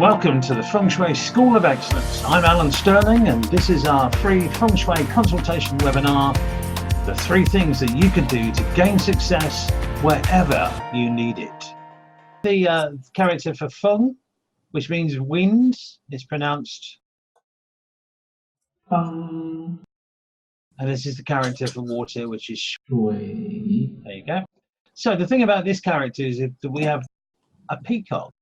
Welcome to the Feng Shui School of Excellence. I'm Alan Sterling, and this is our free Feng Shui consultation webinar, the 3 things that you could do to gain success wherever you need it. The character for Feng, which means wind, is pronounced Feng. And this is the character for water, which is Shui. There you go. So the thing about this character is that we have a peacock,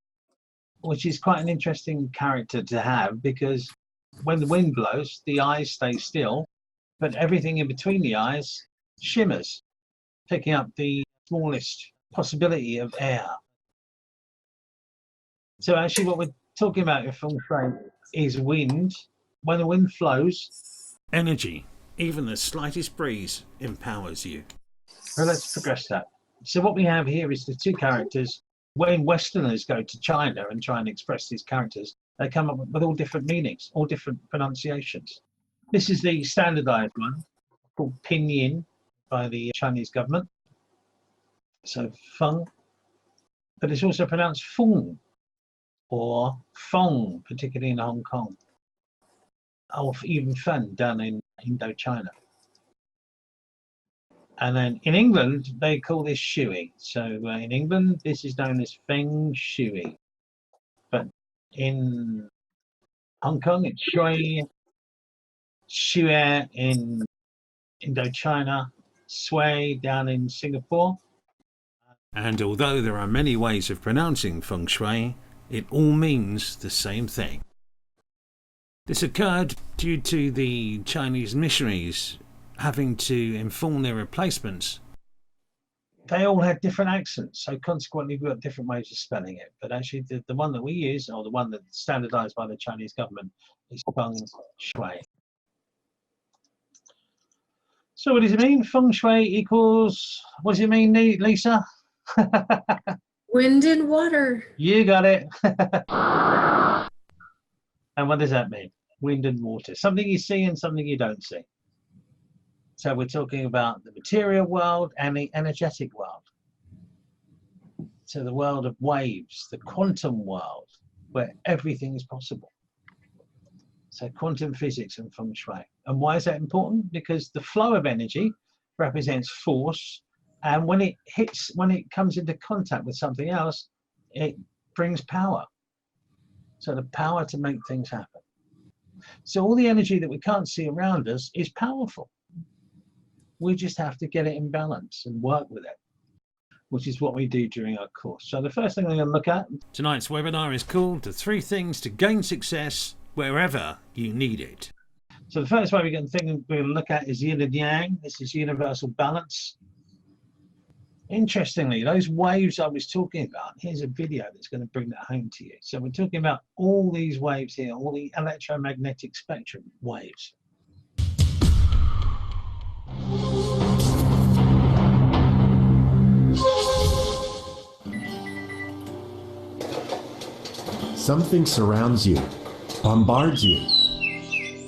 which is quite an interesting character to have, because when the wind blows, the eyes stay still, but everything in between the eyes shimmers, picking up the smallest possibility of air. So actually what we're talking about in Feng Shui is wind. When the wind flows, energy, even the slightest breeze, empowers you. So let's progress that. So what we have here is the 2 characters. When Westerners go to China and try and express these characters, they come up with all different meanings, all different pronunciations. This is the standardized one, called pinyin by the Chinese government. So Feng, but it's also pronounced Feng or Feng, particularly in Hong Kong, or even Fen down in Indochina. And then in England, they call this Shui. So in England, this is known as Feng Shui. But in Hong Kong, it's Shui, Shui in Indochina, Sui down in Singapore. And although there are many ways of pronouncing Feng Shui, it all means the same thing. This occurred due to the Chinese missionaries having to inform their replacements. They all had different accents, so consequently we've got different ways of spelling it. But actually the one that we use, or the one that's standardized by the Chinese government, is Feng Shui. So what does it mean? Feng Shui equals, what does it mean, Lisa? Wind and water. You got it. And what does that mean? Wind and water. Something you see and something you don't see. So we're talking about the material world and the energetic world. So the world of waves, the quantum world, where everything is possible. So quantum physics and Feng Shui. And why is that important? Because the flow of energy represents force, and when it comes into contact with something else, it brings power. So the power to make things happen. So all the energy that we can't see around us is powerful. We just have to get it in balance and work with it, which is what we do during our course. So the first thing we're going to look at Tonight's webinar is called The 3 Things to Gain Success Wherever You Need It. So the first way we're going to look at is yin and yang. This is universal balance. Interestingly, those waves I was talking about, here's a video that's going to bring that home to you. So we're talking about all these waves here, all the electromagnetic spectrum waves. Something surrounds you, bombards you,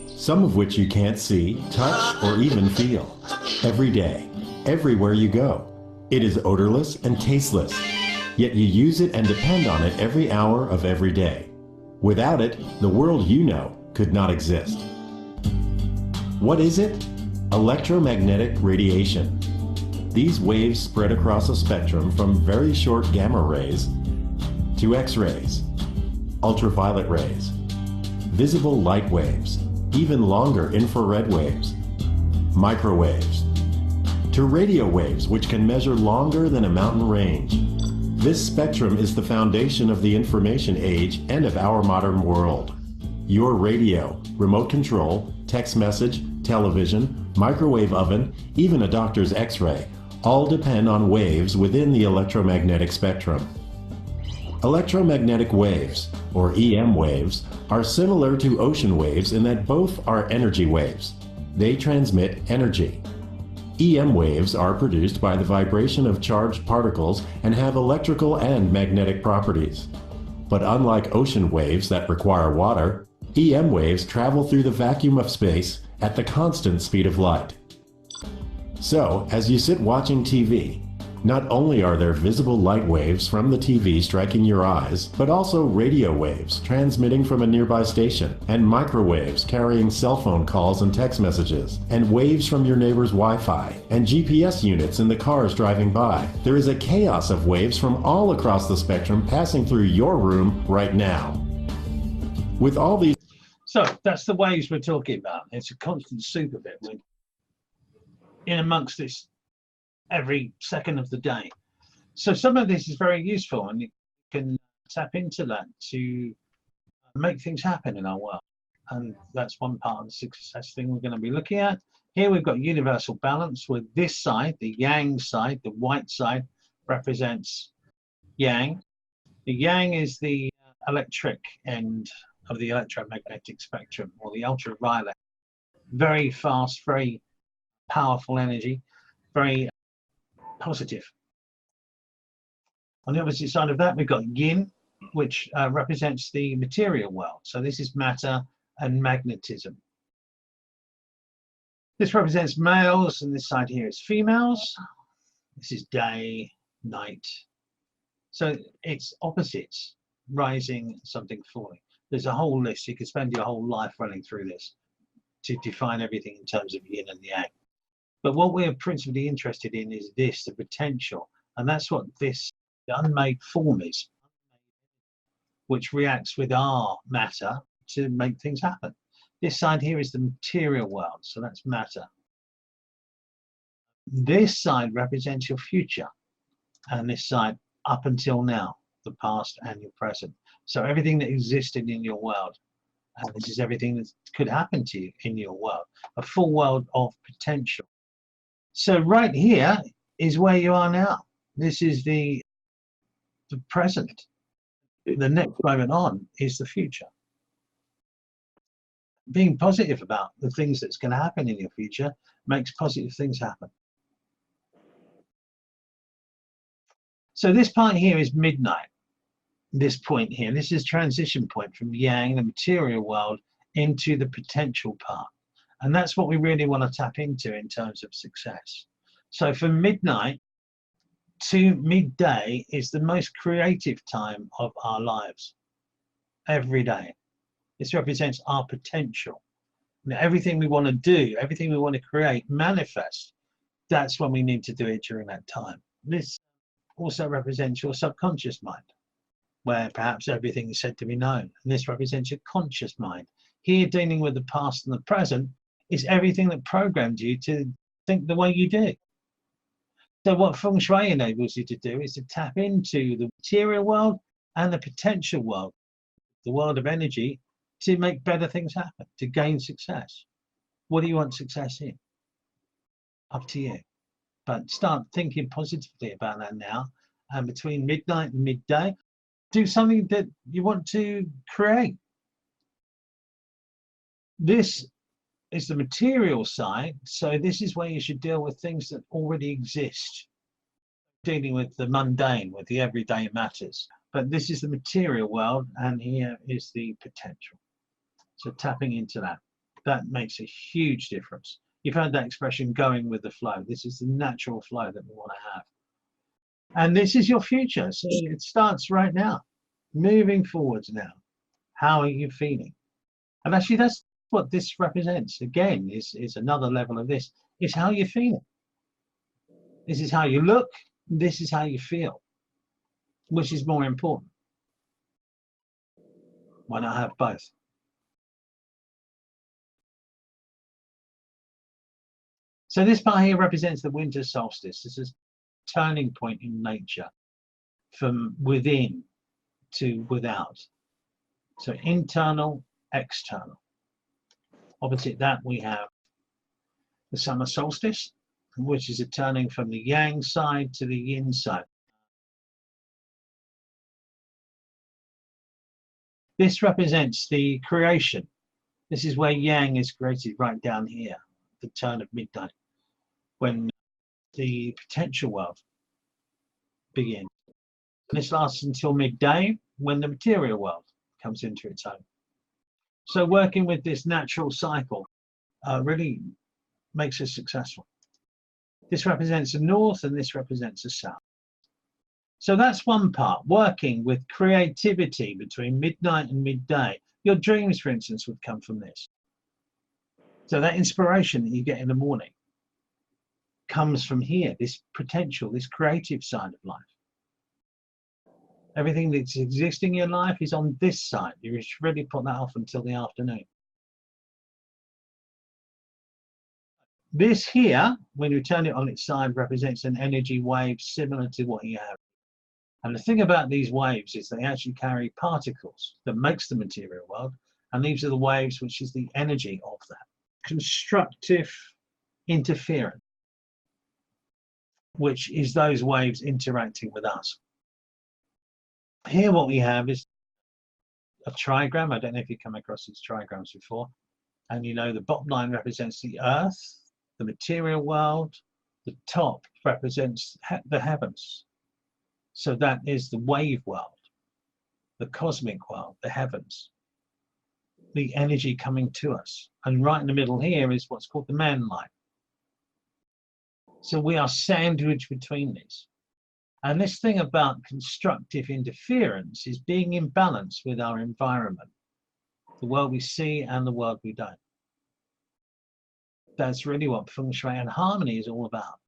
some of which you can't see, touch, or even feel. Every day, everywhere you go. It is odorless and tasteless, yet you use it and depend on it every hour of every day. Without it, the world you know could not exist. What is it? Electromagnetic radiation. These waves spread across a spectrum from very short gamma rays to X-rays, ultraviolet rays, visible light waves, even longer infrared waves, microwaves, to radio waves which can measure longer than a mountain range. This spectrum is the foundation of the information age and of our modern world. Your radio, remote control, text message, television, microwave oven, even a doctor's X-ray, all depend on waves within the electromagnetic spectrum. Electromagnetic waves, or EM waves, are similar to ocean waves in that both are energy waves. They transmit energy. EM waves are produced by the vibration of charged particles and have electrical and magnetic properties. But unlike ocean waves that require water, EM waves travel through the vacuum of space at the constant speed of light. So, as you sit watching TV, Not only are there visible light waves from the TV striking your eyes, but also radio waves transmitting from a nearby station, and microwaves carrying cell phone calls and text messages, and waves from your neighbor's Wi-Fi, and GPS units in the cars driving by. There is a chaos of waves from all across the spectrum passing through your room right now. With all these... So that's the waves we're talking about. It's a constant soup of it. We're in amongst this every second of the day. So some of this is very useful, and you can tap into that to make things happen in our world. And that's one part of the success thing we're going to be looking at. Here we've got universal balance, with this side, the yang side, the white side, represents yang. The yang is the electric end of the electromagnetic spectrum, or the ultraviolet. Very fast, very powerful energy, very positive. On the opposite side of that, we've got yin, which represents the material world. So this is matter and magnetism. This represents males, and this side here is females. This is day, night. So it's opposites, rising, something falling. There's a whole list. You could spend your whole life running through this to define everything in terms of yin and yang. But what we're principally interested in is this, the potential. And that's what this unmade form is, which reacts with our matter to make things happen. This side here is the material world, so that's matter. This side represents your future, and this side up until now, the past and your present. So everything that existed in your world, and this is everything that could happen to you in your world, a full world of potential. So right here is where you are now. This is the present. The next moment on is the future. Being positive about the things that's going to happen in your future makes positive things happen. So this part here is midnight. This point here, this is transition point from yang, the material world, into the potential part. And that's what we really want to tap into in terms of success. So from midnight to midday is the most creative time of our lives. Every day. This represents our potential. Now, everything we want to do, everything we want to create, manifest, that's when we need to do it during that time. This also represents your subconscious mind, where perhaps everything is said to be known. And this represents your conscious mind. Here, dealing with the past and the present, is everything that programmed you to think the way you do. So what Feng Shui enables you to do is to tap into the material world and the potential world, the world of energy, to make better things happen, to gain success. What do you want success in? Up to you. But start thinking positively about that now. And between midnight and midday, do something that you want to create. This is the material side. So this is where you should deal with things that already exist. Dealing with the mundane, with the everyday matters. But this is the material world, and here is the potential. So tapping into that, that makes a huge difference. You've heard that expression, going with the flow. This is the natural flow that we want to have. And this is your future. So it starts right now, moving forwards now. How are you feeling? And actually, that's what this represents. Again, is another level of this, is how you're feeling. This is how you look. This is how you feel. Which is more important? Why not have both? So this part here represents the winter solstice. This is a turning point in nature, from within to without. So internal, external. Opposite that, we have the summer solstice, which is a turning from the yang side to the yin side. This represents the creation. This is where yang is created, right down here, the turn of midnight, when the potential world begins. And this lasts until midday, when the material world comes into its own. So working with this natural cycle really makes us successful. This represents the north and this represents the south. So that's one part, working with creativity between midnight and midday. Your dreams, for instance, would come from this. So that inspiration that you get in the morning comes from here, this potential, this creative side of life. Everything that's existing in your life is on this side. You should really put that off until the afternoon. This here, when you turn it on its side, represents an energy wave similar to what you have. And the thing about these waves is they actually carry particles that makes the material world. And these are the waves, which is the energy of that. Constructive interference, which is those waves interacting with us. Here what we have is a trigram. I don't know if you've come across these trigrams before. And you know the bottom line represents the earth, the material world. The top represents the heavens. So that is the wave world, the cosmic world, the heavens, the energy coming to us. And right in the middle here is what's called the man line. So we are sandwiched between these. And this thing about constructive interference is being in balance with our environment, the world we see and the world we don't. That's really what Feng Shui and harmony is all about.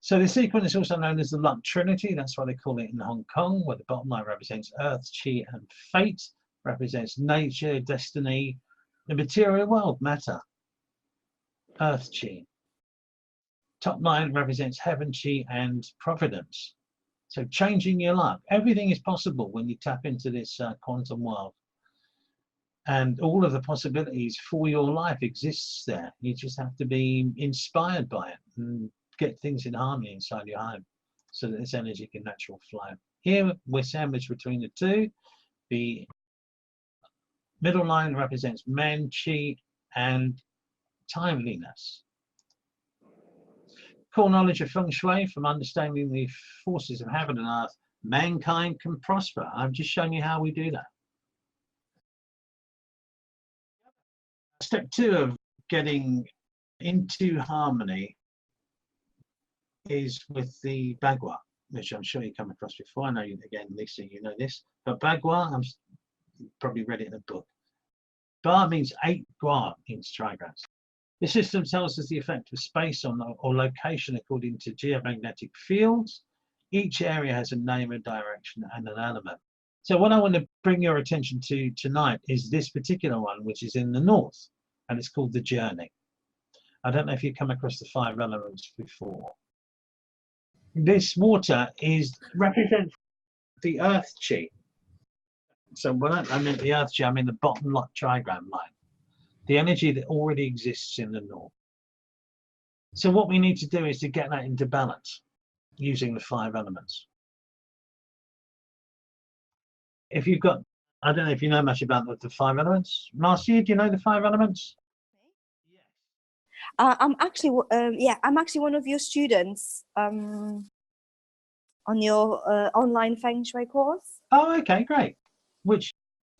So the sequence is also known as the Mun Trinity. That's why they call it in Hong Kong, where the bottom line represents earth, chi, and fate, represents nature, destiny, the material world, matter, earth, chi. Top line represents heaven, chi, and providence. So changing your life. Everything is possible when you tap into this quantum world. And all of the possibilities for your life exists there. You just have to be inspired by it and get things in harmony inside your home so that this energy can naturally flow. Here we're sandwiched between the two. The middle line represents men, chi, and timeliness. Core knowledge of Feng Shui, from understanding the forces of heaven and earth, mankind can prosper. I've just shown you how we do that. Step 2 of getting into harmony is with the Bagua, which I'm sure you come across before. I know you, again, Lisa, you know this, but Bagua, I've probably read it in a book. Ba means 8 gua in trigrams. This system tells us the effect of space on or location according to geomagnetic fields. Each area has a name, a direction, and an element. So what I want to bring your attention to tonight is this particular one, which is in the north, and it's called the journey. I don't know if you've come across the 5 elements before. This water represents the earth chi. So when I mean the earth chi, I mean the bottom trigram line, the energy that already exists in the north. So what we need to do is to get that into balance using the 5 elements. If you've got, I don't know if you know much about the 5 elements. Marcia, do you know the 5 elements? I'm actually, I'm actually one of your students on your online Feng Shui course. Oh, okay, great. Which?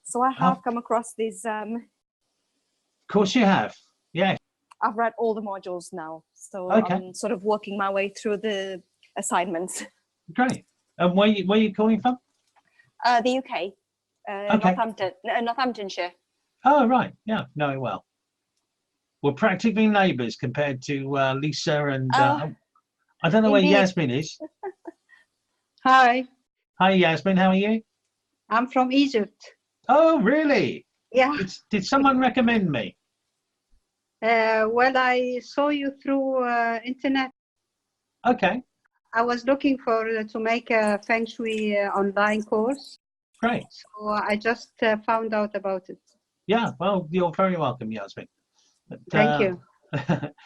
So I have come across these. Of course you have. Yes. I've read all the modules now, so okay. I'm sort of working my way through the assignments. Great. And where you calling from? The UK, okay. Northamptonshire. Oh, right. Yeah, know it well. We're practically neighbours compared to Lisa and I don't know indeed. where Yasmin is. Hi. Hi, Yasmin. How are you? I'm from Egypt. Oh, really? Yeah. Did someone recommend me? Well, I saw you through internet. Okay. I was looking to make a Feng Shui online course. Great. So I just found out about it. Yeah. Well, you're very welcome, Yasmin. But, thank you.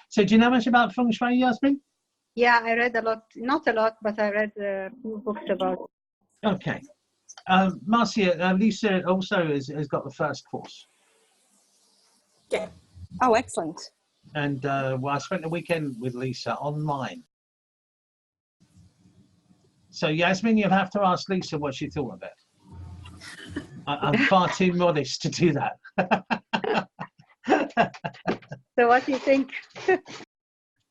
So do you know much about Feng Shui, Yasmin? Yeah, I read a lot. Not a lot, but I read a few books about it. Okay. Marcia, Lisa also has got the first course. Yeah. Oh, excellent. And well, I spent the weekend with Lisa online. So Yasmin, you'll have to ask Lisa what she thought of it. I'm far too modest to do that. So what do you think?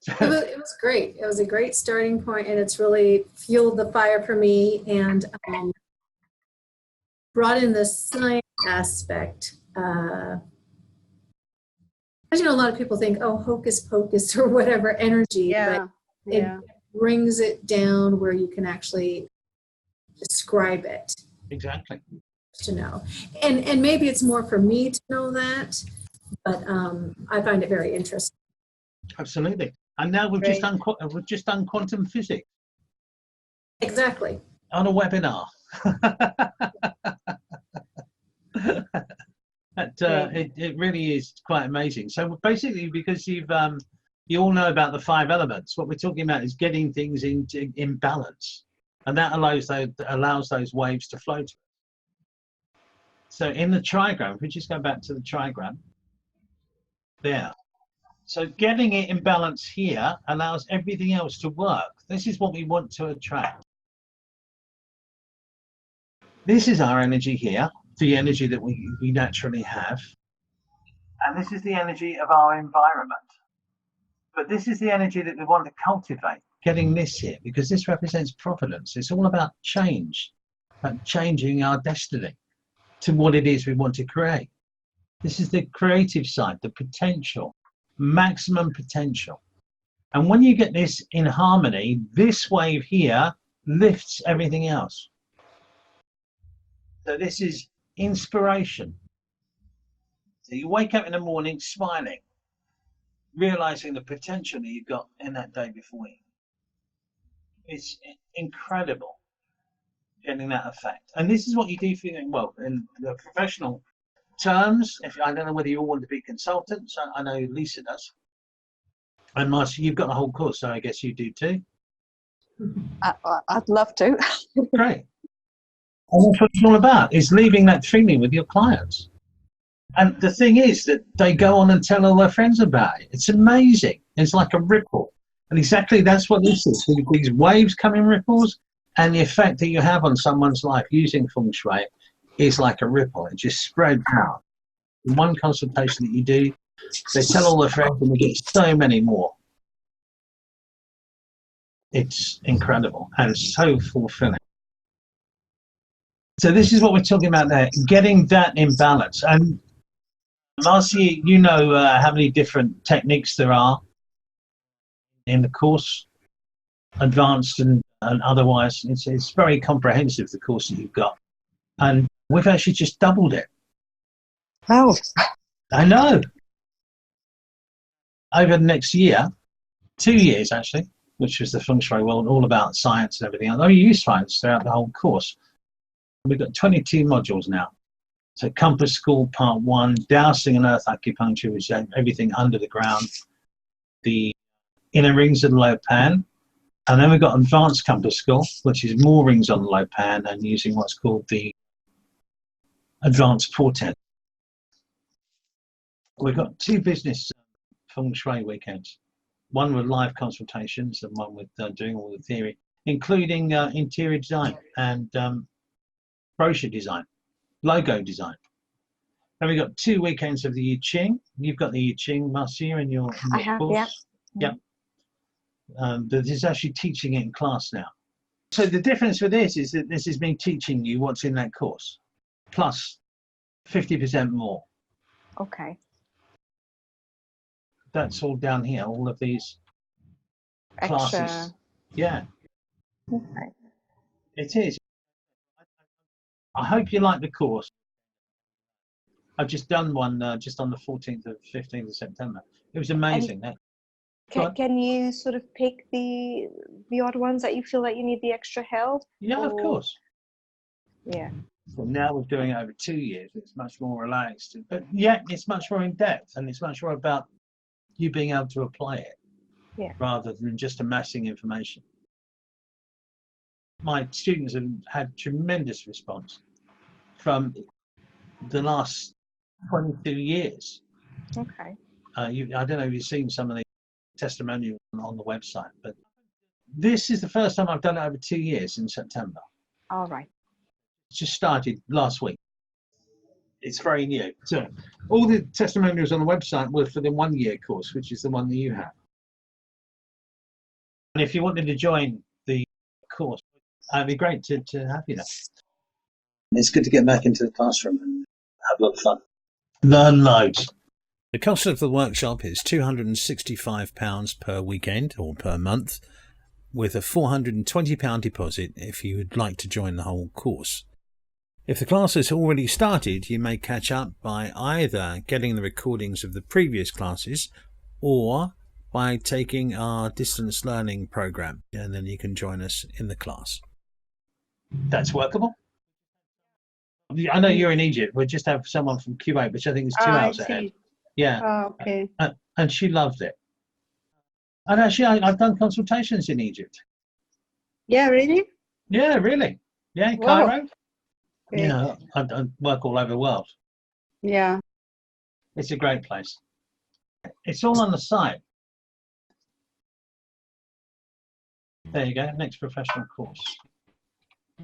It was great. It was a great starting point, and it's really fueled the fire for me and brought in the science aspect. As you know, a lot of people think, oh, hocus pocus or whatever energy, Yeah. but it Yeah. brings it down where you can actually describe it Exactly. to know. And maybe it's more for me to know that, but I find it very interesting. Absolutely. And now we've just done quantum physics Exactly. on a webinar. It really is quite amazing. So basically, because you all know about the 5 elements, what we're talking about is getting things in balance, and that allows those waves to flow. So in the trigram, if we just go back to the trigram, there. So getting it in balance here allows everything else to work. This is what we want to attract. This is our energy here, the energy that we naturally have. And this is the energy of our environment. But this is the energy that we want to cultivate, getting this here, because this represents providence. It's all about change, about changing our destiny to what it is we want to create. This is the creative side, the potential, maximum potential. And when you get this in harmony, this wave here lifts everything else. So this is inspiration. So you wake up in the morning smiling, realizing the potential that you've got in that day before you. It's incredible getting that effect. And this is what you do for, well, in the professional terms, I don't know whether you all want to be consultants. I know Lisa does. And Marcia, you've got the whole course, so I guess you do too. I'd love to. Great. And that's what it's all about, is leaving that feeling with your clients. And the thing is that they go on and tell all their friends about it. It's amazing. It's like a ripple. And exactly that's what this is. These waves come in ripples, and the effect that you have on someone's life using Feng Shui is like a ripple. It just spreads out. In one consultation that you do, they tell all their friends and you get so many more. It's incredible and so fulfilling. So this is what we're talking about there, getting that in balance. And Marcia, you know how many different techniques there are in the course, advanced and otherwise. It's very comprehensive, the course that you've got. And we've actually just doubled it. Oh. I know. Over the next year, 2 years actually, which was the Feng Shui world, all about science and everything else. We use science throughout the whole course. We've got 22 modules now. So Compass School Part 1, Dowsing and Earth Acupuncture, which is everything under the ground, the inner rings of the low pan, and then we've got Advanced Compass School, which is more rings on the low pan and using what's called the Advanced Portent. We've got 2 business Feng Shui weekends, one with live consultations and one with doing all the theory, including interior design and brochure design, logo design. Then we've got 2 weekends of the I Ching. You've got the I Ching, Marcia, in your I have, course. yeah. Yep. But there's actually teaching it in class now. So the difference with this is that this is me teaching you what's in that course, plus 50% more. Okay. That's all down here, all of these classes. Extra. Yeah, Okay. it is. I hope you like the course. I've just done one just on the 14th or 15th of September. It was amazing. Can you sort of pick the odd ones that you feel like you need the extra help? Yeah, of course. Yeah. Well, now we're doing it over 2 years. It's much more relaxed. But yeah, it's much more in depth, and it's much more about you being able to apply it rather than just amassing information. My students have had tremendous response from the last 22 years. Okay. I don't know if you've seen some of the testimonials on the website, but this is the first time I've done it over 2 years in September. All right. It just started last week. It's very new. So all the testimonials on the website were for the 1 year course, which is the one that you have. And if you wanted to join the course, it'd be great to have you there. It's good to get back into the classroom and have a lot of fun. Learn loads. The cost of the workshop is £265 per weekend or per month, with a £420 deposit if you would like to join the whole course. If the class has already started, you may catch up by either getting the recordings of the previous classes or by taking our distance learning program, and then you can join us in the class. That's workable. I know you're in Egypt. We just have someone from Kuwait, which I think is 2 hours ahead. Yeah. Oh, okay. And she loved it. And actually, I've done consultations in Egypt. Yeah, really? Yeah, really. Yeah, Wow. Cairo. Great. You know, I work all over the world. Yeah. It's a great place. It's all on the site. There you go. Next professional course,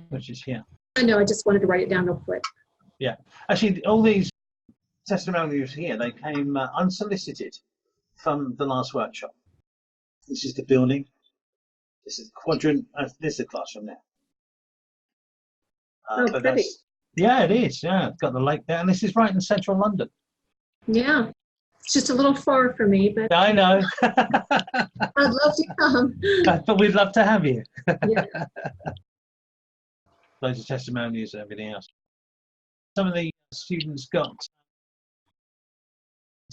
which is here. I know, I just wanted to write it down real quick. Yeah. Actually, all these testimonials here, they came unsolicited from the last workshop. This is the building. This is the quadrant. This is the classroom there. But pretty. Yeah, it is. Yeah, it's got the lake there. And this is right in central London. Yeah. It's just a little far for me, but I know. I'd love to come. But we'd love to have you. Yeah. Loads of testimonials and everything else. Some of the students got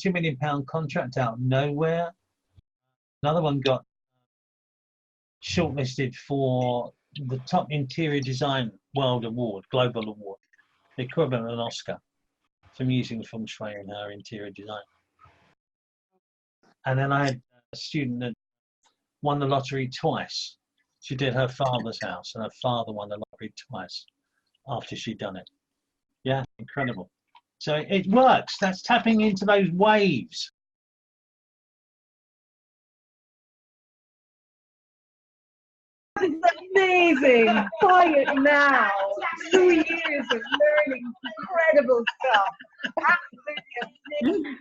£2 million contract out of nowhere. Another one got shortlisted for the top interior design world award, global award, the equivalent of an Oscar, from using Feng Shui in her interior design. And then I had a student that won the lottery twice. She did her father's house, and her father won the lottery twice after she'd done it. Yeah, incredible. So it works. That's tapping into those waves. It's amazing. Buy it now. 2 years of learning incredible stuff. Absolutely amazing.